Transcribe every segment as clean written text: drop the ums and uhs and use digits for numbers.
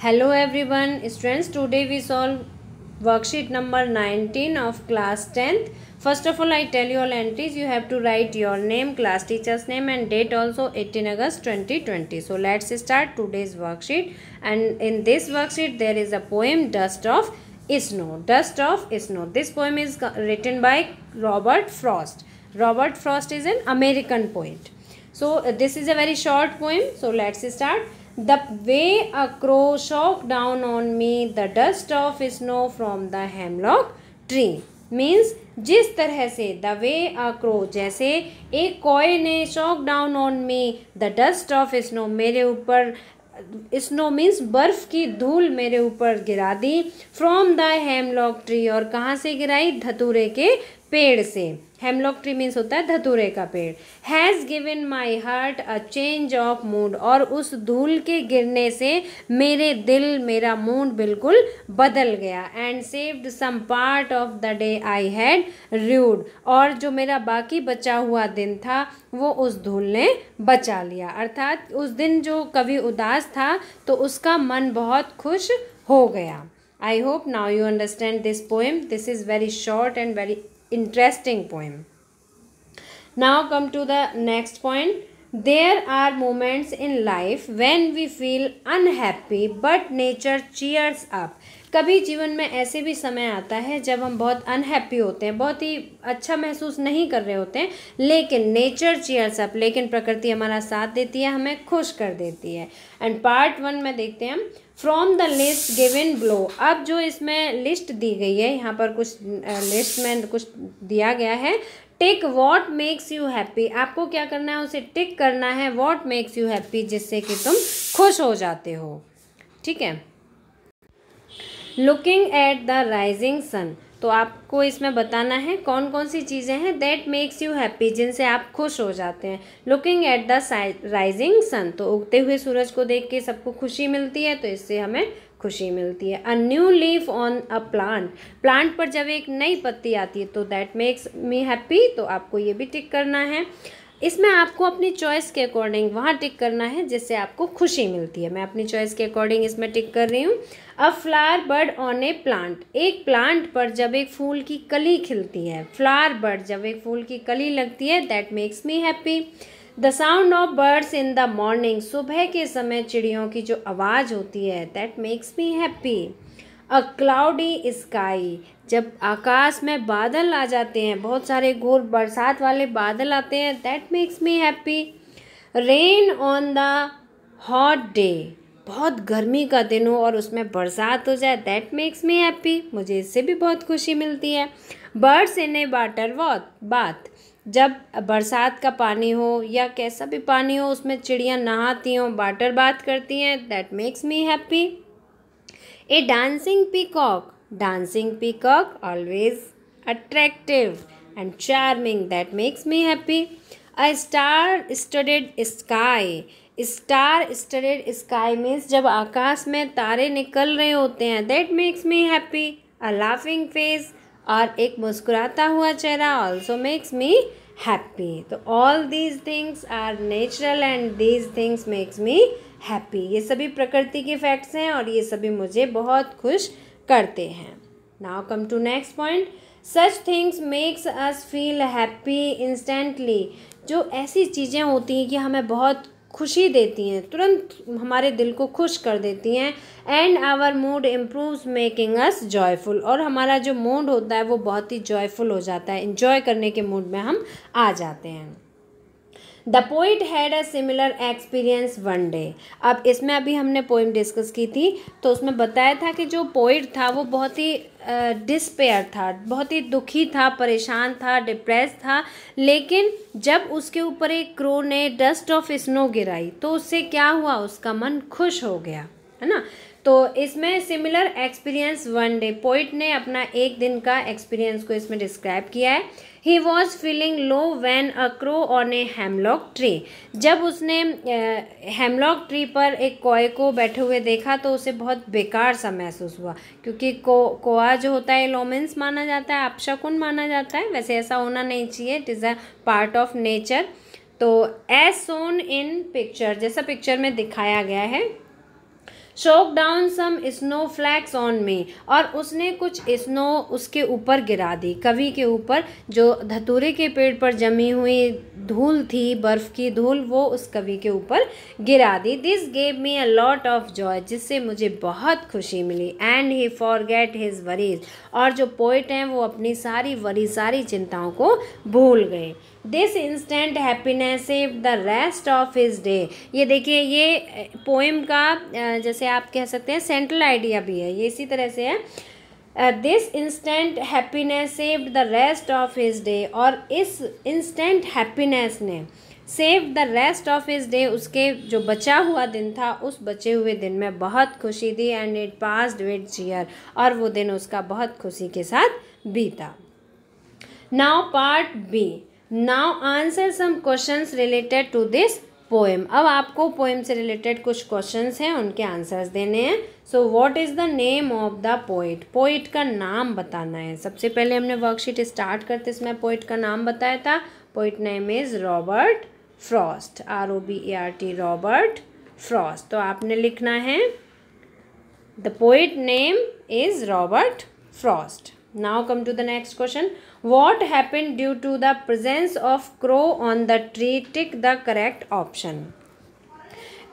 Hello everyone, students. Today we solve worksheet number 19 of class 10th. First of all, I tell you all entries. You have to write your name, class teacher's name and date also 18 August 2020. So let's start today's worksheet. And in this worksheet there is a poem, Dust of Snow. Dust of Snow. This poem is written by Robert Frost. Robert Frost is an American poet. So this is a very short poem. So let's start. The way a crow shook down on me the dust of snow from the hemlock tree. Means जिस तरह से the way a crow, जैसे एक कौए ने shock down on me the dust of snow, मेरे ऊपर snow means बर्फ़ की धूल मेरे ऊपर गिरा दी, फ्रॉम द हेमलॉक ट्री, और कहाँ से गिराई, धतूरे के पेड़ से. हेमलॉक ट्री मीन्स होता है धतूरे का पेड़. Has given my heart a change of mood, और उस धूल के गिरने से मेरे दिल, मेरा मूड बिल्कुल बदल गया. And saved some part of the day I had rued, और जो मेरा बाकी बचा हुआ दिन था वो उस धूल ने बचा लिया. अर्थात उस दिन जो कवि उदास था तो उसका मन बहुत खुश हो गया. I hope now you understand this poem. This is very short and very interesting poem. Now come to the next point. There are moments in life when we feel unhappy but nature cheers up. कभी जीवन में ऐसे भी समय आता है जब हम बहुत अनहैप्पी होते हैं, बहुत ही अच्छा महसूस नहीं कर रहे होते हैं, लेकिन नेचर चीयर्स अप, लेकिन प्रकृति हमारा साथ देती है, हमें खुश कर देती है. एंड पार्ट 1 में देखते हैं हम from the list given below. अब जो इसमें लिस्ट दी गई है, यहाँ पर कुछ लिस्ट में कुछ दिया गया है. टिक वॉट मेक्स यू हैप्पी. आपको क्या करना है, उसे टिक करना है वॉट मेक्स यू हैप्पी, जिससे कि तुम खुश हो जाते हो. ठीक है. Looking at the rising sun, तो आपको इसमें बताना है कौन कौन सी चीज़ें हैं दैट मेक्स यू हैप्पी, जिनसे आप खुश हो जाते हैं. Looking at the rising sun, तो उगते हुए सूरज को देख के सबको खुशी मिलती है, तो इससे हमें खुशी मिलती है. A new leaf on a plant, plant पर जब एक नई पत्ती आती है तो दैट मेक्स मी हैप्पी, तो आपको ये भी टिक करना है. इसमें आपको अपनी चॉइस के अकॉर्डिंग वहाँ टिक करना है जिससे आपको खुशी मिलती है. मैं अपनी चॉइस के अकॉर्डिंग इसमें टिक कर रही हूँ. अ flower bird on A plant, एक प्लांट पर जब एक फूल की कली खिलती है, फ्लावर बर्ड जब एक फूल की कली लगती है, that makes me happy. The sound of birds in the morning, सुबह के समय चिड़ियों की जो आवाज़ होती है, that makes me happy. A cloudy sky, जब आकाश में बादल आ जाते हैं, बहुत सारे घोर बरसात वाले बादल आते हैं, that makes me happy. Rain on the hot day, बहुत गर्मी का दिन हो और उसमें बरसात हो जाए, दैट मेक्स मी हैप्पी, मुझे इससे भी बहुत खुशी मिलती है. बर्ड्स इन ए वाटर बाथ, जब बरसात का पानी हो या कैसा भी पानी हो उसमें चिड़ियाँ नहाती हों, वाटर बाथ करती हैं, that makes me happy. A dancing peacock always attractive and charming, that makes me happy. A star-studded sky means जब आकाश में तारे निकल रहे होते हैं, that makes me happy. A laughing face, और एक मुस्कुराता हुआ चेहरा also makes me happy. तो all these things are natural and these things makes me happy. ये सभी प्रकृति के फैक्ट्स हैं और ये सभी मुझे बहुत खुश करते हैं. Now come to next point. Such things makes us feel happy instantly, जो ऐसी चीज़ें होती हैं कि हमें बहुत खुशी देती हैं, तुरंत हमारे दिल को खुश कर देती हैं. And our mood improves making us joyful, और हमारा जो मूड होता है वो बहुत ही जॉयफुल हो जाता है, इन्जॉय करने के मूड में हम आ जाते हैं. The poet had a similar experience one day. अब इसमें अभी हमने पोइम डिस्कस की थी तो उसमें बताया था कि जो पोइट था वो बहुत ही डिस्पेयर था, बहुत ही दुखी था, परेशान था, डिप्रेस था, लेकिन जब उसके ऊपर एक क्रो ने डस्ट ऑफ स्नो गिराई तो उससे क्या हुआ, उसका मन खुश हो गया, है ना. तो इसमें similar experience one day, poet ने अपना एक दिन का एक्सपीरियंस को इसमें डिस्क्राइब किया है. He was feeling low when a crow on a hemlock tree, जब उसने हेमलॉक ट्री पर एक कौए को बैठे हुए देखा तो उसे बहुत बेकार सा महसूस हुआ, क्योंकि कोआ जो होता है लोमेंस माना जाता है, अपशकुन माना जाता है. वैसे ऐसा होना नहीं चाहिए, it is a part of nature. तो एज सोन इन पिक्चर, जैसा पिक्चर में दिखाया गया है, shook down some snowflakes on me, और उसने कुछ स्नो उसके ऊपर गिरा दी, कवि के ऊपर जो धतूरे के पेड़ पर जमी हुई धूल थी, बर्फ़ की धूल, वो उस कवि के ऊपर गिरा दी। This gave me a lot of joy, जिससे मुझे बहुत खुशी मिली। And he forget his worries, और जो पोइट हैं वो अपनी सारी वरी, सारी चिंताओं को भूल गए। This instant happiness save the rest of his day. ये देखिए, ये पोएम का जैसे आप कह सकते हैं सेंट्रल आइडिया भी है, ये इसी तरह से है। This instant happiness saved the rest of his day, और इस इंस्टेंट हैप्पीनेस ने save the rest of his day, उसके जो बचा हुआ दिन था उस बचे हुए दिन में बहुत खुशी दी। And it passed with cheer, और वो दिन उसका बहुत खुशी के साथ बीता। Now part B, now answer some questions related to this poem. अब आपको पोएम से रिलेटेड कुछ क्वेश्चंस हैं, उनके आंसर्स देने हैं। So what is the name of the poet, poet का नाम बताना है। सबसे पहले हमने वर्कशीट स्टार्ट करते इसमें पोइट का नाम बताया था। Poet name is Robert Frost, ROBERT, Robert Frost. तो आपने लिखना है the poet name is Robert Frost. Now come to the next question. What happened due to the presence of crow on the tree? Tick the correct option.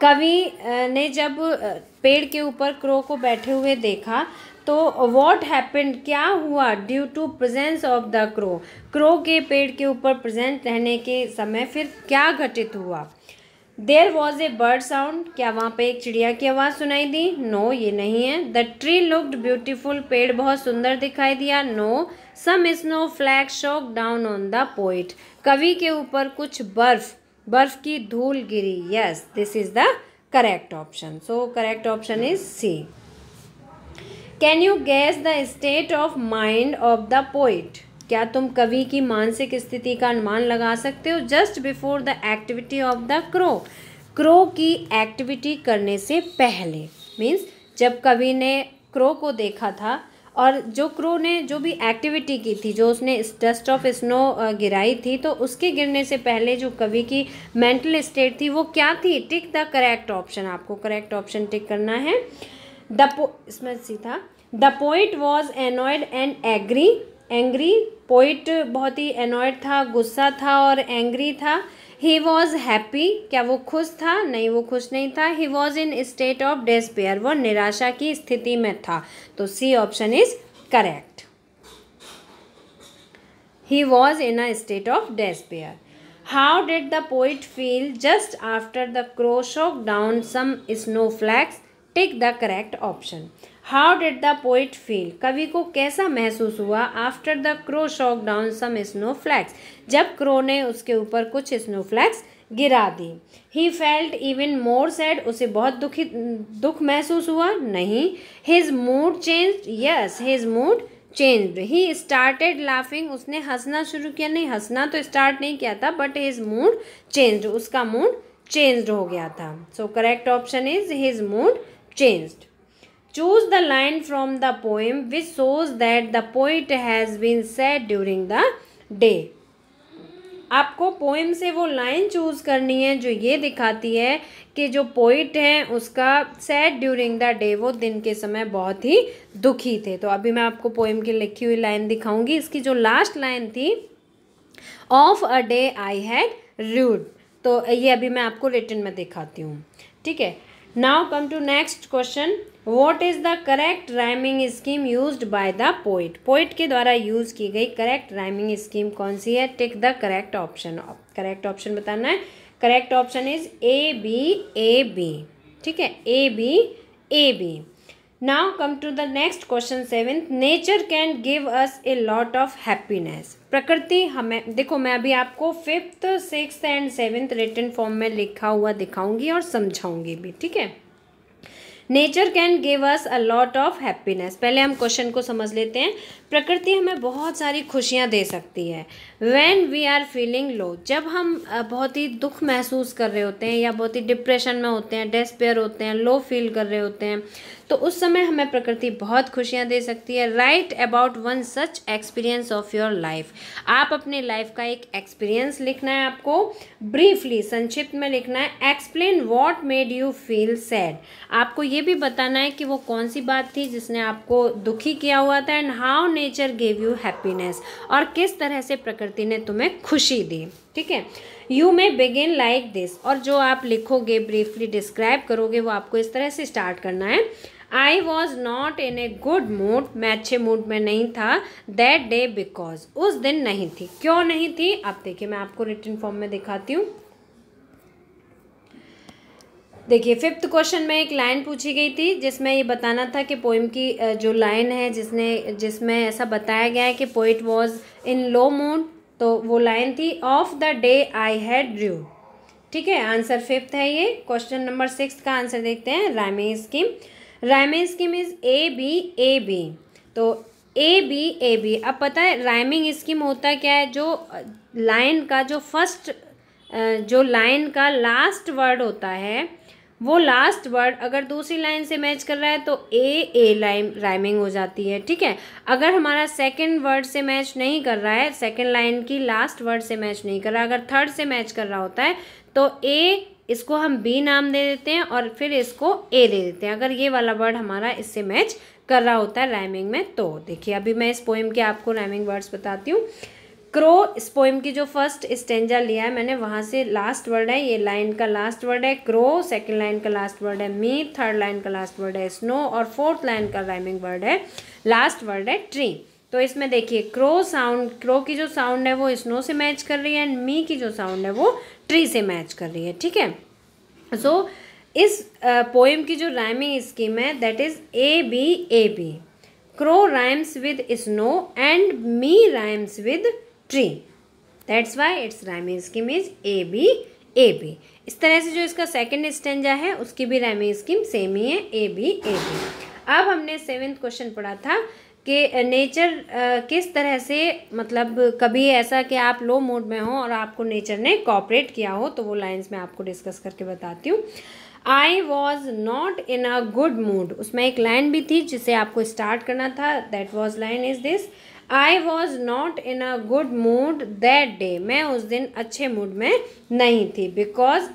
कवि ने जब पेड़ के ऊपर क्रो को बैठे हुए देखा तो what happened, क्या हुआ, due to presence of the crow, crow के पेड़ के ऊपर प्रेजेंट रहने के समय फिर क्या घटित हुआ। There was a bird sound, क्या वहाँ पे एक चिड़िया की आवाज़ सुनाई दी। नो, ये नहीं है। द ट्री लुक्ड ब्यूटीफुल, पेड़ बहुत सुंदर दिखाई दिया। No. Some snow flakes shook down on the poet, कवि के ऊपर कुछ बर्फ की धूल गिरी। Yes, this is the correct option. So correct option is C. Can you guess the state of mind of the poet, क्या तुम कवि की मानसिक स्थिति का अनुमान लगा सकते हो। Just before the activity of the crow, crow की एक्टिविटी करने से पहले, मीन्स जब कवि ने क्रो को देखा था और जो क्रो ने जो भी एक्टिविटी की थी, जो उसने डस्ट ऑफ स्नो गिराई थी, तो उसके गिरने से पहले जो कवि की मेंटल स्टेट थी वो क्या थी। टिक द करेक्ट ऑप्शन, आपको करेक्ट ऑप्शन टिक करना है। इसमें सी था the poet was annoyed and angry, poet बहुत ही एनॉयड था, गुस्सा था और एंग्री था। ही वॉज हैप्पी, क्या वो खुश था। नहीं, वो खुश नहीं था। He was in state of despair, वो निराशा की स्थिति में था। तो C option is correct, he was in a state of despair. How did the poet feel just after the crow shook down some snowflakes. Tick the correct option. How did the poet feel, कवि को कैसा महसूस हुआ। After the crow shook down some snowflakes, जब crow ने उसके ऊपर कुछ स्नो फ्लैक्स गिरा दी। He felt even more sad, उसे बहुत दुख महसूस हुआ। नहीं। His mood changed, yes his mood changed. He started laughing, उसने हंसना शुरू किया। नहीं, हंसना तो स्टार्ट नहीं किया था, बट हिज मूड चेंज्ड, उसका मूड चेंज्ड हो गया था। सो correct option is his mood changed. Choose the line from the poem which shows that the poet has been sad during the day. आपको पोएम से वो लाइन चूज करनी है जो ये दिखाती है कि जो पोइट है उसका सैड ड्यूरिंग द डे, वो दिन के समय बहुत ही दुखी थे। तो अभी मैं आपको पोएम की लिखी हुई लाइन दिखाऊंगी। इसकी जो लास्ट लाइन थी, of a day I had rued, तो ये अभी मैं आपको रिटन में दिखाती हूँ। ठीक है। Now come to next question. What is the correct rhyming scheme used by the poet? Poet के द्वारा यूज की गई करेक्ट राइमिंग स्कीम कौन सी है। Tick the correct option, correct option बताना है। Correct option is A-B-A-B। ठीक है, A-B-A-B। Now come to the next question 7th। Nature can give us a lot of happiness, प्रकृति हमें, देखो मैं अभी आपको 5th, 6th and 7th written form में लिखा हुआ दिखाऊंगी और समझाऊंगी भी। ठीक है। Nature can give us a lot of happiness, पहले हम क्वेश्चन को समझ लेते हैं। प्रकृति हमें बहुत सारी खुशियाँ दे सकती है। When we are feeling low, जब हम बहुत ही दुख महसूस कर रहे होते हैं या बहुत ही डिप्रेशन में होते हैं, डेस्पेयर होते हैं, लो फील कर रहे होते हैं, तो उस समय हमें प्रकृति बहुत खुशियाँ दे सकती है। Right about one such experience of your life, आप अपने लाइफ का एक एक्सपीरियंस लिखना है आपको, ब्रीफली संक्षिप्त में लिखना है। Explain what made you feel sad, आपको ये भी बताना है कि वो कौन सी बात थी जिसने आपको दुखी किया हुआ था, and how nature gave you happiness, और किस तरह से प्रकृति ने तुम्हें खुशी दी। ठीक है, you may begin like this, और जो आप लिखोगे ब्रीफली डिस्क्राइब करोगे वो आपको इस तरह से स्टार्ट करना है। I was not in a good mood, मैं अच्छे मूड में नहीं था, दैट डे बिकॉज, उस दिन नहीं थी। क्यों नहीं थी, आप देखिए मैं आपको रिटन फॉर्म में दिखाती हूँ। देखिए 5th क्वेश्चन में एक लाइन पूछी गई थी जिसमें ये बताना था कि पोइम की जो लाइन है जिसमें ऐसा बताया गया है कि poet was in low mood, तो वो लाइन थी of the day I had Drew. ठीक है, आंसर 5th है ये। क्वेश्चन नंबर 6 का आंसर देखते हैं। Rhyming scheme, rhyming scheme is A B A B, तो ए बी ए बी। अब पता है राइमिंग स्कीम होता क्या है, जो लाइन का जो फर्स्ट जो लाइन का लास्ट वर्ड होता है वो लास्ट वर्ड अगर दूसरी लाइन से मैच कर रहा है तो ए लाइन राइमिंग हो जाती है। ठीक है, अगर हमारा सेकंड वर्ड से मैच नहीं कर रहा है, सेकंड लाइन की लास्ट वर्ड से मैच नहीं कर रहा, अगर थर्ड से मैच कर रहा होता है तो ए, इसको हम बी नाम दे देते हैं और फिर इसको ए दे देते हैं, अगर ये वाला वर्ड हमारा इससे मैच कर रहा होता है राइमिंग में। तो देखिए अभी मैं इस पोइम के आपको राइमिंग वर्ड्स बताती हूँ। क्रो, इस पोइम की जो फर्स्ट स्टेंजा लिया है मैंने वहाँ से लास्ट वर्ड है, ये लाइन का लास्ट वर्ड है क्रो, सेकंड लाइन का लास्ट वर्ड है मी, थर्ड लाइन का लास्ट वर्ड है स्नो, और फोर्थ लाइन का राइमिंग वर्ड है लास्ट वर्ड है ट्री। तो इसमें देखिए क्रो साउंड, क्रो की जो साउंड है वो स्नो से मैच कर रही है, एंड मी की जो साउंड है वो ट्री से मैच कर रही है। ठीक है, सो इस पोइम की जो राइमिंग स्कीम है that is A B. Crow rhymes with snow and me rhymes with tree, that's why its rhyming scheme is A B. इस तरह से जो इसका सेकंड स्टेंजा है उसकी भी राइमिंग स्कीम सेम ही है, ए बी। अब हमने 7th क्वेश्चन पढ़ा था कि नेचर किस तरह से, मतलब कभी ऐसा कि आप लो मूड में हो और आपको नेचर ने कोऑपरेट किया हो, तो वो लाइन्स मैं आपको डिस्कस करके बताती हूँ। I was not in a good mood, उसमें एक लाइन भी थी जिसे आपको स्टार्ट करना था, that was line is this, I was not in a good mood that day, मैं उस दिन अच्छे मूड में नहीं थी, because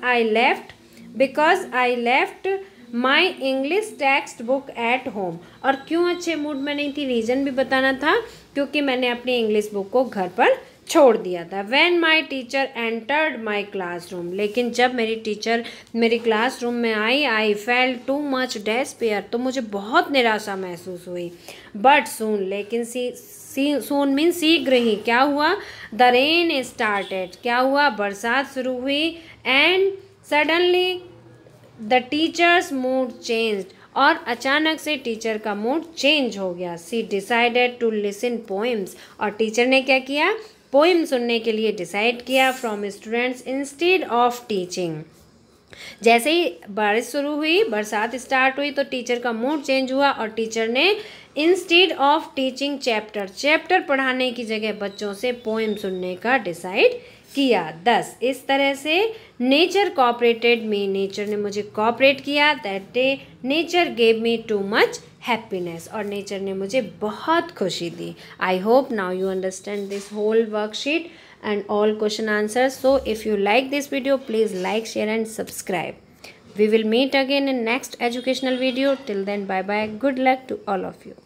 I left my English text book at home, और क्यों अच्छे मूड में नहीं थी, रीज़न भी बताना था, क्योंकि मैंने अपनी इंग्लिश बुक को घर पर छोड़ दिया था। When my teacher entered my classroom, लेकिन जब मेरी टीचर मेरी क्लासरूम में आई, I felt too much despair, तो मुझे बहुत निराशा महसूस हुई। बट सून, लेकिन सून मीन शीघ्र ही, क्या हुआ, द रेन स्टार्टेड, क्या हुआ, बरसात शुरू हुई, and suddenly the teachers mood changed, और अचानक से टीचर का मूड चेंज हो गया। सी डिसाइडेड टू लिसन पोएम्स, और टीचर ने क्या किया, पोएम सुनने के लिए डिसाइड किया, from students instead of teaching. जैसे ही बारिश शुरू हुई, बरसात स्टार्ट हुई, तो टीचर का मूड चेंज हुआ और टीचर ने इंस्टेड ऑफ टीचिंग चैप्टर पढ़ाने की जगह बच्चों से पोएम सुनने का डिसाइड किया। 10 इस तरह से नेचर कोऑपरेटेड मी, नेचर ने मुझे कोऑपरेट किया, that day nature gave me too much happiness, और नेचर ने मुझे बहुत खुशी दी। I hope now you understand this whole worksheet and all question answers. So if you like this video, please like, share and subscribe. We will meet again in next educational video. Till then, bye bye. Good luck to all of you.